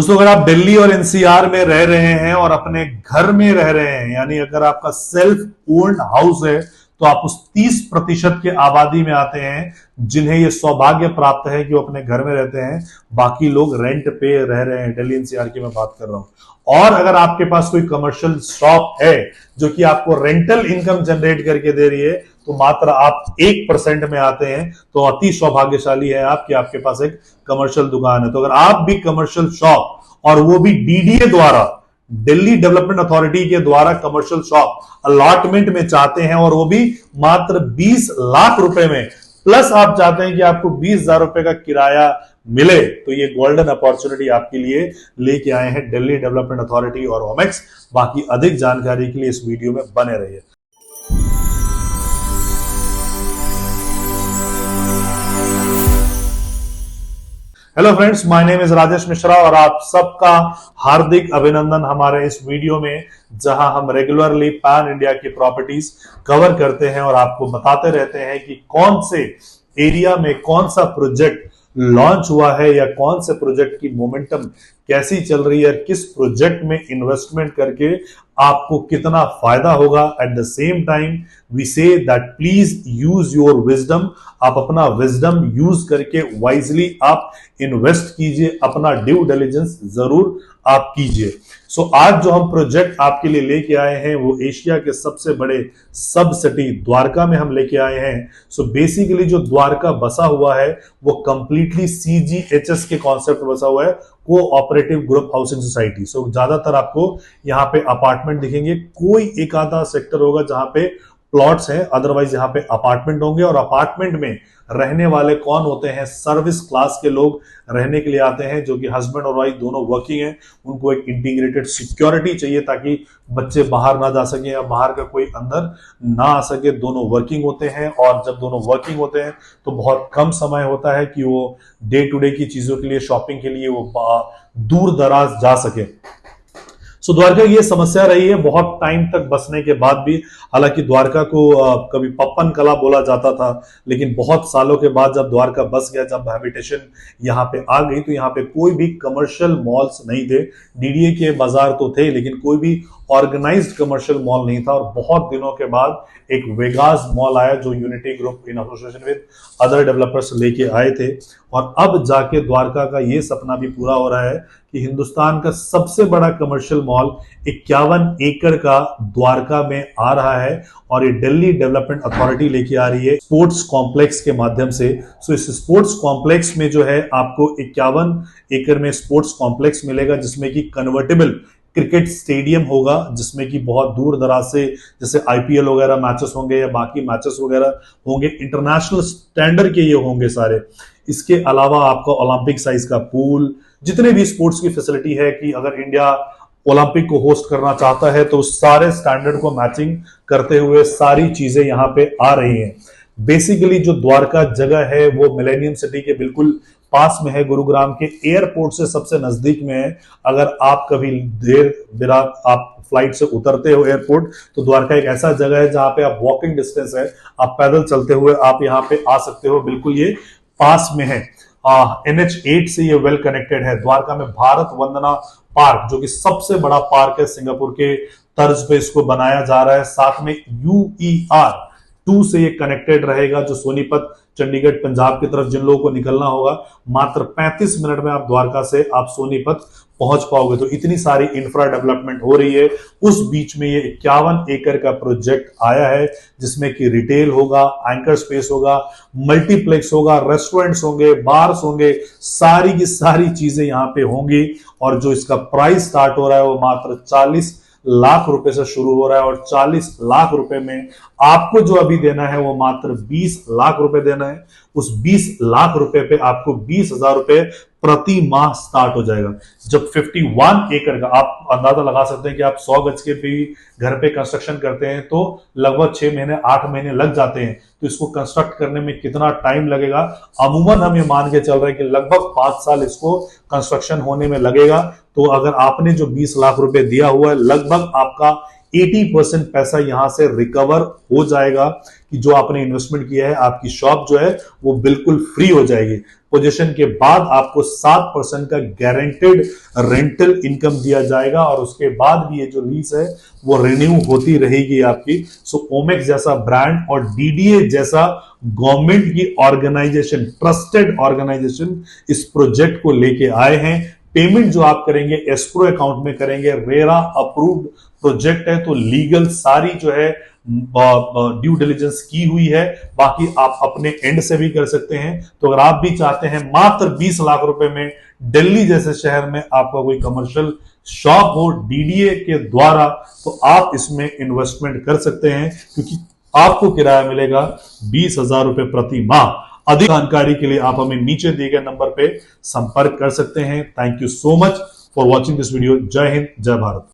दोस्तों, अगर आप दिल्ली और एनसीआर में रह रहे हैं और अपने घर में रह रहे हैं, यानी अगर आपका सेल्फ ओन्ड हाउस है, तो आप उस 30% के आबादी में आते हैं जिन्हें यह सौभाग्य प्राप्त है कि वो अपने घर में रहते हैं। बाकी लोग रेंट पे रह रहे हैं। दिल्ली एनसीआर की मैं बात कर रहा हूं। और अगर आपके पास कोई कमर्शियल शॉप है जो कि आपको रेंटल इनकम जनरेट करके दे रही है, तो मात्र आप 1% में आते हैं। तो अति सौभाग्यशाली है आप कि आपके पास एक कमर्शियल दुकान है। तो अगर आप भी कमर्शियल शॉप, और वो भी डीडीए द्वारा, दिल्ली डेवलपमेंट अथॉरिटी के द्वारा कमर्शियल शॉप अलॉटमेंट में चाहते हैं, और वो भी मात्र 20 लाख रुपए में, प्लस आप चाहते हैं कि आपको 20,000 रुपए का किराया मिले, तो ये गोल्डन अपॉर्चुनिटी आपके लिए लेके आए हैं दिल्ली डेवलपमेंट अथॉरिटी और ओमेक्स। बाकी अधिक जानकारी के लिए इस वीडियो में बने रहिए। Hello friends, my name is Rajesh Mishra और आप सबका हार्दिक अभिनंदन हमारे इस वीडियो में, जहां हम रेगुलरली पैन इंडिया की प्रॉपर्टीज कवर करते हैं और आपको बताते रहते हैं कि कौन से एरिया में कौन सा प्रोजेक्ट लॉन्च हुआ है या कौन से प्रोजेक्ट की मोमेंटम कैसी चल रही है, किस प्रोजेक्ट में इन्वेस्टमेंट करके आपको कितना फायदा होगा। At the same time we say that please use your wisdom. आप अपना विजडम यूज करके वाइजली आप इन्वेस्ट कीजिए, अपना ड्यू डिलिजेंस जरूर आप कीजिए। सो आज जो हम प्रोजेक्ट आपके लिए लेके आए हैं वो एशिया के सबसे बड़े सब सिटी द्वारका में हम लेके आए हैं। सो बेसिकली जो द्वारका बसा हुआ है वो कंप्लीटली सीजीएचएस के कॉन्सेप्ट बसा हुआ है, कोऑपरेटिव ग्रुप हाउसिंग सोसाइटी। सो ज्यादातर आपको यहाँ पे अपार्टमेंट दिखेंगे, कोई एक आधा सेक्टर होगा जहां पे प्लॉट्स हैं, अदरवाइज यहाँ पे अपार्टमेंट होंगे। और अपार्टमेंट में रहने वाले कौन होते हैं? सर्विस क्लास के लोग रहने के लिए आते हैं, जो कि हस्बैंड और वाइफ दोनों वर्किंग हैं। उनको एक इंटीग्रेटेड सिक्योरिटी चाहिए ताकि बच्चे बाहर ना जा सके या बाहर का कोई अंदर ना आ सके। दोनों वर्किंग होते हैं, और जब दोनों वर्किंग होते हैं तो बहुत कम समय होता है कि वो डे टू डे की चीजों के लिए, शॉपिंग के लिए वो दूर दराज जा सके। सो द्वारका की ये समस्या रही है बहुत टाइम तक बसने के बाद भी। हालांकि द्वारका को कभी पप्पन कला बोला जाता था, लेकिन बहुत सालों के बाद जब द्वारका बस गया, जब हैबिटेशन यहाँ पे आ गई, तो यहाँ पे कोई भी कमर्शियल मॉल्स नहीं थे। डीडीए के बाजार तो थे, लेकिन कोई भी ऑर्गेनाइज्ड कमर्शियल मॉल नहीं था। और बहुत दिनों के बाद एक वेगास मॉल आया जो unity group in association with other developers लेके आए थे। और अब जाके द्वारका का ये सपना भी पूरा हो रहा है कि हिंदुस्तान का सबसे बड़ा कमर्शियल मॉल 51 एकड़ का द्वारका में आ रहा है, और ये दिल्ली डेवलपमेंट अथॉरिटी लेके आ रही है स्पोर्ट्स कॉम्प्लेक्स के माध्यम से। सो इस स्पोर्ट्स कॉम्प्लेक्स में जो है आपको 51 एकड़ में स्पोर्ट्स कॉम्प्लेक्स मिलेगा, जिसमें कि कन्वर्टेबल क्रिकेट स्टेडियम होगा, जिसमें कि बहुत दूर दराज से जैसे आईपीएल वगैरह मैचेस होंगे या बाकी मैचेस वगैरह होंगे, इंटरनेशनल स्टैंडर्ड के ये होंगे सारे। इसके अलावा आपको ओलंपिक साइज का पूल, जितने भी स्पोर्ट्स की फैसिलिटी है कि अगर इंडिया ओलंपिक को होस्ट करना चाहता है तो सारे स्टैंडर्ड को मैचिंग करते हुए सारी चीजें यहाँ पे आ रही हैं। बेसिकली जो द्वारका जगह है वो मिलेनियम सिटी के बिल्कुल पास में है, गुरुग्राम के एयरपोर्ट से सबसे नजदीक में है। अगर आप कभी देर बिरात आप फ्लाइट से उतरते हो एयरपोर्ट, तो द्वारका एक ऐसा जगह है जहां पे आप वॉकिंग डिस्टेंस है, आप पैदल चलते हुए आप यहाँ पे आ सकते हो, बिल्कुल ये पास में है। NH8 से ये वेल कनेक्टेड है। द्वारका में भारत वंदना पार्क, जो कि सबसे बड़ा पार्क है, सिंगापुर के तर्ज पे इसको बनाया जा रहा है। साथ में UER2 से ये कनेक्टेड रहेगा, जो सोनीपत चंडीगढ़ पंजाब की तरफ जिन लोगों को निकलना होगा, मात्र 35 मिनट में आप द्वारका से आप सोनीपत पहुंच पाओगे। तो इतनी सारी इंफ्रा डेवलपमेंट हो रही है। उस बीच में ये 51 एकड़ का प्रोजेक्ट आया है, जिसमें कि रिटेल होगा, एंकर स्पेस होगा, मल्टीप्लेक्स होगा, रेस्टोरेंट्स होंगे, बार्स होंगे, सारी की सारी चीजें यहां पे होंगी। और जो इसका प्राइस स्टार्ट हो रहा है वो मात्र 40 लाख रुपए से शुरू हो रहा है, और 40 लाख रुपए में आपको जो अभी देना है वो मात्र 20 लाख रुपए देना है। उस 20 लाख रुपए पे आपको 20,000 रुपए प्रति माह स्टार्ट हो जाएगा। जब 51 एकड़ का, आप अंदाजा लगा सकते हैं कि आप 100 गज के भी घर पे कंस्ट्रक्शन करते हैं तो लगभग 6 महीने 8 महीने लग जाते हैं। तो इसको कंस्ट्रक्ट करने में कितना टाइम लगेगा? अमूमन हम ये मान के चल रहे हैं कि लगभग 5 साल इसको कंस्ट्रक्शन होने में लगेगा। तो अगर आपने जो 20 लाख रुपए दिया हुआ है, लगभग आपका 80% पैसा यहां से रिकवर हो जाएगा, कि जो आपने इन्वेस्टमेंट किया है, आपकी शॉप जो है वो बिल्कुल फ्री हो जाएगी। पोजीशन के बाद आपको 7% का गारंटेड रेंटल इनकम दिया जाएगा और उसके बाद भी ये जो लीज है वो रिन्यू होती रहेगी आपकी। सो ओमेक्स जैसा ब्रांड और डीडीए जैसा गवर्नमेंट की ऑर्गेनाइजेशन, ट्रस्टेड ऑर्गेनाइजेशन इस प्रोजेक्ट को लेके आए हैं। पेमेंट जो आप करेंगे एस्क्रो अकाउंट में करेंगे। रेरा अप्रूव्ड प्रोजेक्ट है तो लीगल सारी जो है ड्यू डिलिजेंस की हुई है। बाकी आप अपने एंड से भी कर सकते हैं। तो अगर आप भी चाहते हैं मात्र 20 लाख रुपए में दिल्ली जैसे शहर में आपका कोई कमर्शियल शॉप हो डीडीए के द्वारा, तो आप इसमें इन्वेस्टमेंट कर सकते हैं, क्योंकि आपको किराया मिलेगा 20,000 रुपए प्रति माह। अधिक जानकारी के लिए आप हमें नीचे दिए गए नंबर पे संपर्क कर सकते हैं। Thank you so much for watching this video. जय हिंद, जय भारत।